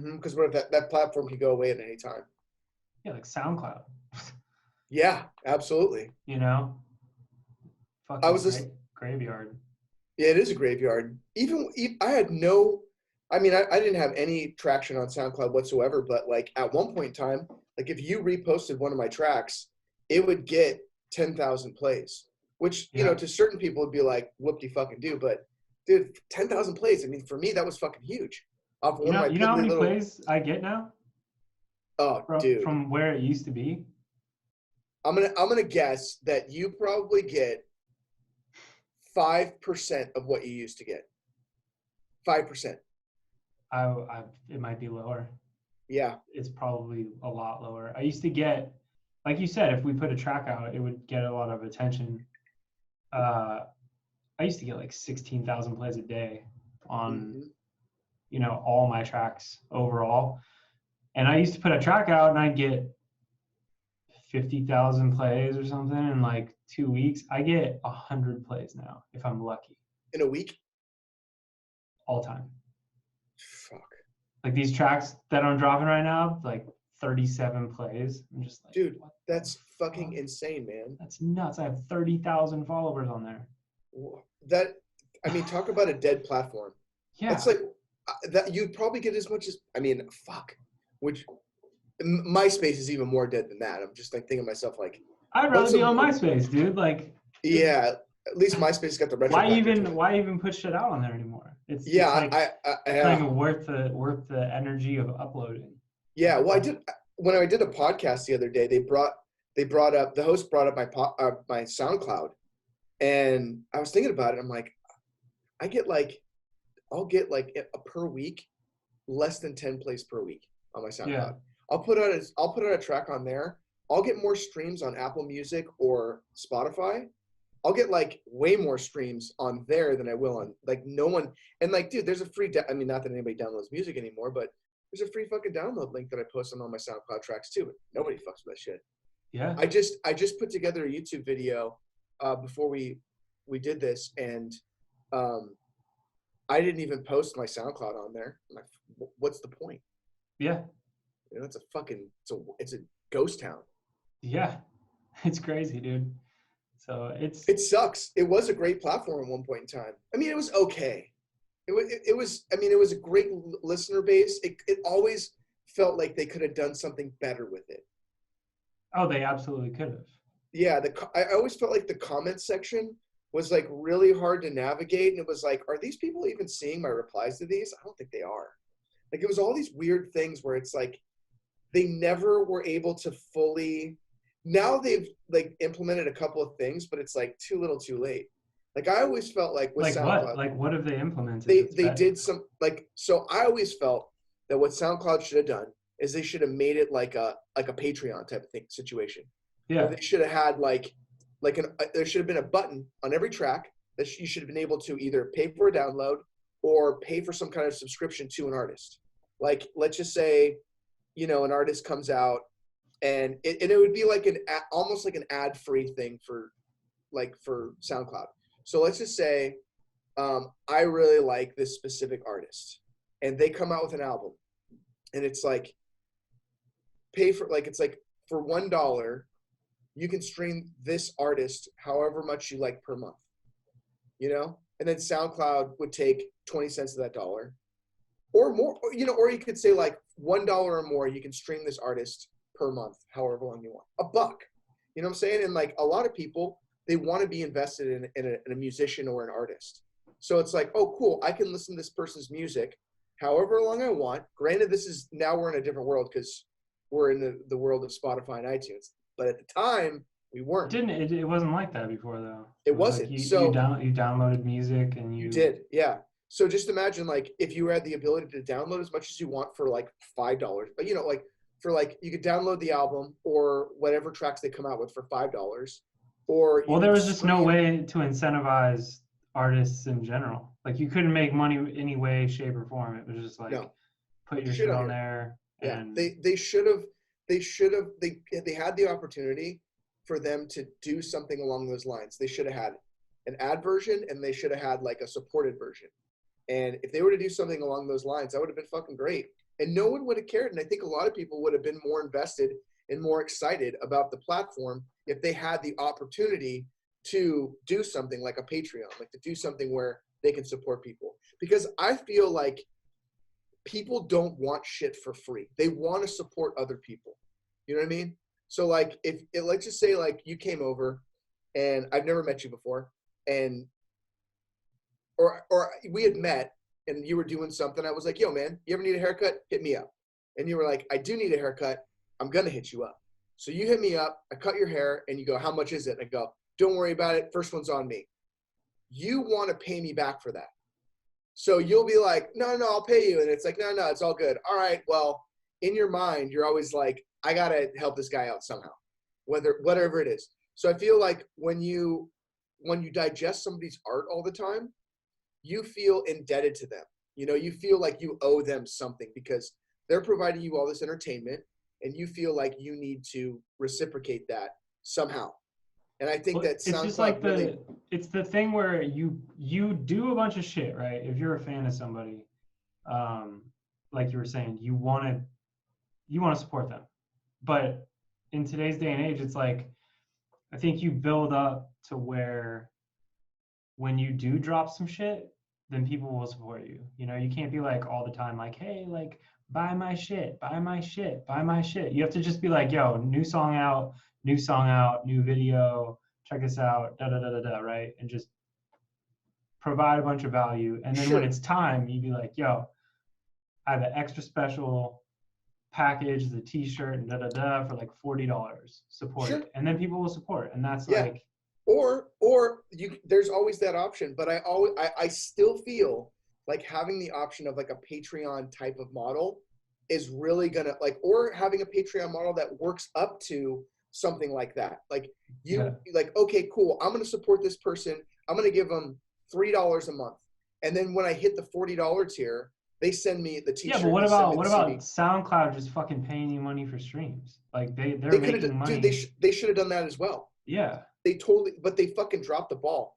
Because what if that platform could go away at any time? Yeah, like SoundCloud. Yeah, absolutely. You know, I fucking was just graveyard. Yeah, it is a graveyard. I had no, I mean, I didn't have any traction on SoundCloud whatsoever, but like at one point in time, like if you reposted one of my tracks, it would get 10,000 plays, which, Yeah. to certain people would be like, whoop-de-fucking-do. But dude, 10,000 plays, I mean, for me, that was fucking huge. Off You one of know, my you know how piddly many little, plays I get now oh, from dude, from where it used to be? I'm gonna guess that you probably get 5% of what you used to get. 5%. It might be lower. Yeah. It's probably a lot lower. I used to get, like you said, if we put a track out, it would get a lot of attention. I used to get like 16,000 plays a day on, Mm-hmm. all my tracks overall. And I used to put a track out and I'd get 50,000 plays or something in like 2 weeks. I get 100 plays now if I'm lucky. In a week? All time. Fuck. Like these tracks that I'm dropping right now, like 37 plays. I'm just like, dude, that's fucking insane, man. That's nuts. I have 30,000 followers on there. Talk about a dead platform. Yeah. It's like that. You'd probably get as much as, fuck. Which MySpace is even more dead than that. I'm just like thinking to myself, like, I'd rather be on MySpace, dude. Like, yeah, at least MySpace got the retro. Why even put shit out on there anymore? It's not even worth the energy of uploading. Yeah, well, when I did a podcast the other day. The host brought up my SoundCloud, and I was thinking about it. I'm like, I'll get like a per week, less than 10 plays per week on my SoundCloud. Yeah. I'll put out a track on there. I'll get more streams on Apple Music or Spotify. I'll get like way more streams on there than I will on like no one. And like, dude, there's a free, not that anybody downloads music anymore, but there's a free fucking download link that I post on all my SoundCloud tracks too. Nobody fucks with that shit. Yeah. I just put together a YouTube video before we did this, and I didn't even post my SoundCloud on there. I'm like, what's the point? Yeah. It's a ghost town. Yeah. It's crazy, dude. So it sucks. It was a great platform at one point in time. I mean, it was okay. It was a great listener base. It always felt like they could have done something better with it. Oh, they absolutely could have. Yeah, I always felt like the comments section was like really hard to navigate, and it was like, are these people even seeing my replies to these? I don't think they are. Like, it was all these weird things where it's like they never were able to fully. Now they've like implemented a couple of things, but it's like too little, too late. Like, I always felt like with SoundCloud, what have they implemented? They did some so I always felt that what SoundCloud should have done is they should have made it like a Patreon type of situation. Yeah. Where they should have had there should have been a button on every track that you should have been able to either pay for a download or pay for some kind of subscription to an artist. Like, let's just say, an artist comes out and it would be like almost like an ad-free thing for SoundCloud. So let's just say I really like this specific artist, and they come out with an album, and it's like for $1 you can stream this artist however much you like per month, and then SoundCloud would take 20 cents of that dollar or more, or you could say like $1 or more, you can stream this artist per month however long you want, $1. You know what I'm saying? And like a lot of people, they want to be invested in a musician or an artist. So it's like, oh, cool, I can listen to this person's music however long I want. Granted, now we're in a different world because we're in the world of Spotify and iTunes. But at the time, we weren't. It wasn't like that before, though. It wasn't. Like you downloaded music and you did, yeah. So just imagine, like, if you had the ability to download as much as you want for like $5, but you could download the album or whatever tracks they come out with for $5. There was just no way to incentivize artists in general. Like, you couldn't make money any way, shape, or form. It was just like, put your shit on there. Yeah, and they should have. They had the opportunity for them to do something along those lines. They should have had an ad version, and they should have had like a supported version. And if they were to do something along those lines, that would have been fucking great. and no one would have cared. And I think a lot of people would have been more invested and more excited about the platform if they had the opportunity to do something like a Patreon, like to do something where they can support people. Because I feel like people don't want shit for free. They want to support other people. You know what I mean? So like let's just say like you came over and I've never met you before, and or we had met and you were doing something. I was like, yo man, you ever need a haircut? Hit me up. And you were like, I do need a haircut. I'm going to hit you up. So you hit me up, I cut your hair, and you go, how much is it? And I go, don't worry about it. First one's on me. You want to pay me back for that. So you'll be like, no, I'll pay you. And it's like, no, it's all good. All right, well, in your mind, you're always like, I got to help this guy out somehow, whatever it is. So I feel like when you digest somebody's art all the time, you feel indebted to them. You know, you feel like you owe them something because they're providing you all this entertainment and you feel like you need to reciprocate that somehow. And I think that it's just like it's the thing where you do a bunch of shit, right? If you're a fan of somebody, like you were saying, you want to support them. But in today's day and age, it's like, I think you build up to where when you do drop some shit, then people will support you. You know, you can't be like all the time, like, hey, like, buy my shit, buy my shit, buy my shit. You have to just be like, yo, new song out, new video, check this out, right? And just provide a bunch of value. And then when it's time, you'd be like, yo, I have an extra special package, the t-shirt and for like $40. Support it. And then people will support. And that's like, or there's always that option. But I still feel like having the option of like a Patreon type of model is really gonna like, or having a Patreon model that works up to something like that. Like like, okay, cool. I'm going to support this person. I'm going to give them $3 a month. And then when I hit the $40 tier, they send me the t-shirt. Yeah, but what about SoundCloud just fucking paying you money for streams? Like they're making money. Dude, they should have done that as well. Yeah. But they fucking dropped the ball.